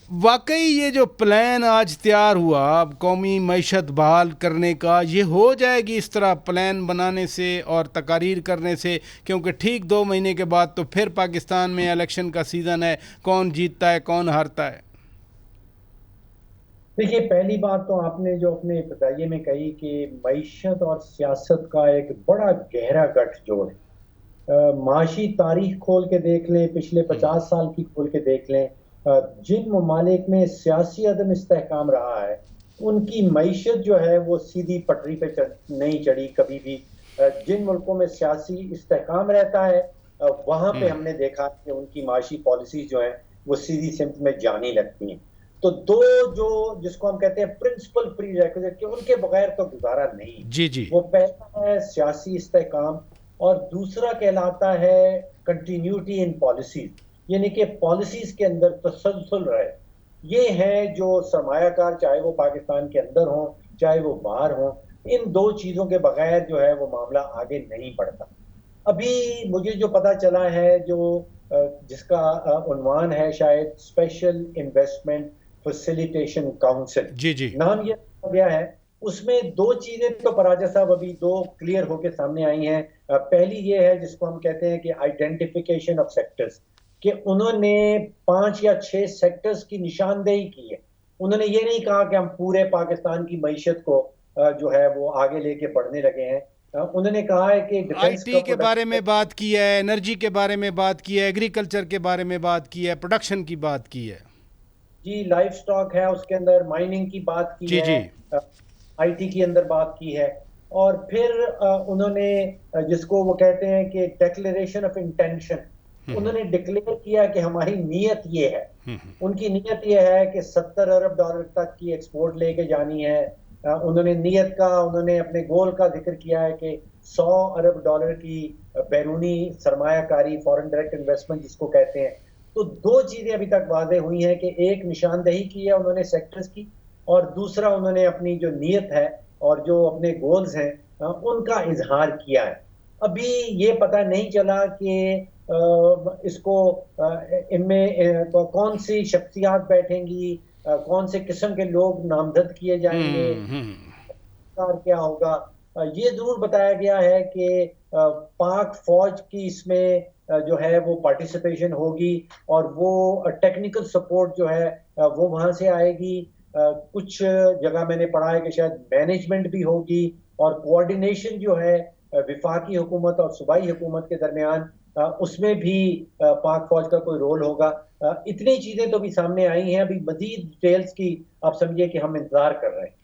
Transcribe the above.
वाकई ये जो प्लान आज तैयार हुआ अब कौमी मईशत बहाल करने का, ये हो जाएगी इस तरह प्लान बनाने से और तकारीर करने से? क्योंकि ठीक 2 महीने के बाद तो फिर पाकिस्तान में इलेक्शन का सीज़न है, कौन जीतता है कौन हारता है। देखिए, पहली बात तो आपने जो अपने इब्तिदाइये में कही कि मईशत और सियासत का एक बड़ा गहरा गठजोड़ है। माशी तारीख खोल के देख लें, पिछले 50 साल की खोल के देख लें, जिन ममालिक में सियासी अदम इस्तेहकाम रहा है, उनकी मईशत जो है वो सीधी पटरी पे नहीं चढ़ी कभी भी। जिन मुल्कों में सियासी इस्तेहकाम रहता है, वहां पे हमने देखा कि उनकी माशी पॉलिसीज जो है वो सीधी सिमत में जाने लगती हैं। तो दो, जो जिसको हम कहते हैं प्रिंसिपल प्री रेक्विजिट के, उनके बगैर तो गुजारा नहीं। जी जी। वो पहला है सियासी इस्तेहकाम, और दूसरा कहलाता है कंटिन्यूटी इन पॉलिसीज, यानी कि पॉलिसीज के अंदर तसलसल रहे। ये है जो सरमायाकार, चाहे वो पाकिस्तान के अंदर हो चाहे वो बाहर हो, इन दो चीजों के बगैर जो है वो मामला आगे नहीं बढ़ता। अभी मुझे जो पता चला है, जो जिसका उन्वान है शायद स्पेशल इन्वेस्टमेंट फैसिलिटेशन काउंसिल, जी जी। नाम ये रखा गया है। उसमें दो चीजें तो पराजा साहब अभी दो क्लियर होकर सामने आई हैं। पहली ये है जिसको हम कहते हैं कि आइडेंटिफिकेशन ऑफ सेक्टर्स, कि उन्होंने 5 या 6 सेक्टर्स की निशानदेही की है। उन्होंने ये नहीं कहा कि हम पूरे पाकिस्तान की मईशत को जो है वो आगे लेके बढ़ने लगे हैं। उन्होंने कहा है कि डिफेंस का आईटी के बारे प्रोडक्शन, में बात की है, एनर्जी के बारे में बात की है, एग्रीकल्चर के बारे में बात की है, प्रोडक्शन की बात की है। जी लाइफ स्टॉक है, उसके अंदर माइनिंग की बात की जी है, जी। आईटी के अंदर बात की है। और फिर उन्होंने जिसको वो कहते हैं कि डेक्लेरेशन ऑफ इंटेंशन, उन्होंने डिक्लेयर किया कि हमारी नीयत ये है। उनकी नीयत ये है कि $70 अरब तक की एक्सपोर्ट लेके जानी है। उन्होंने नीयत का, उन्होंने अपने गोल का जिक्र किया है कि $100 अरब की बैरूनी सरमायाकारी, फॉरेन डायरेक्ट इन्वेस्टमेंट जिसको कहते हैं। तो दो चीजें अभी तक वादे हुई हैं कि एक निशानदेही की है उन्होंने सेक्टर्स की, और दूसरा उन्होंने अपनी जो नीयत है और जो अपने गोल्स हैं उनका इजहार किया है। अभी ये पता नहीं चला कि इसको इनमें कौन सी शख्सियात बैठेंगी, कौन से किस्म के लोग नामजद किए जाएंगे, हम्म। और क्या होगा। ये जरूर बताया गया है कि पाक फौज की इसमें जो है वो पार्टिसिपेशन होगी, और वो टेक्निकल सपोर्ट जो है वो वहां से आएगी। कुछ जगह मैंने पढ़ा है कि शायद मैनेजमेंट भी होगी, और कोऑर्डिनेशन जो है विफाकी हुकूमत और सूबाई हुकूमत के दरमियान, उसमें भी पाक फौज का कोई रोल होगा। इतनी चीजें तो भी सामने आई हैं, अभी मजीद डिटेल्स की आप समझिए कि हम इंतजार कर रहे हैं।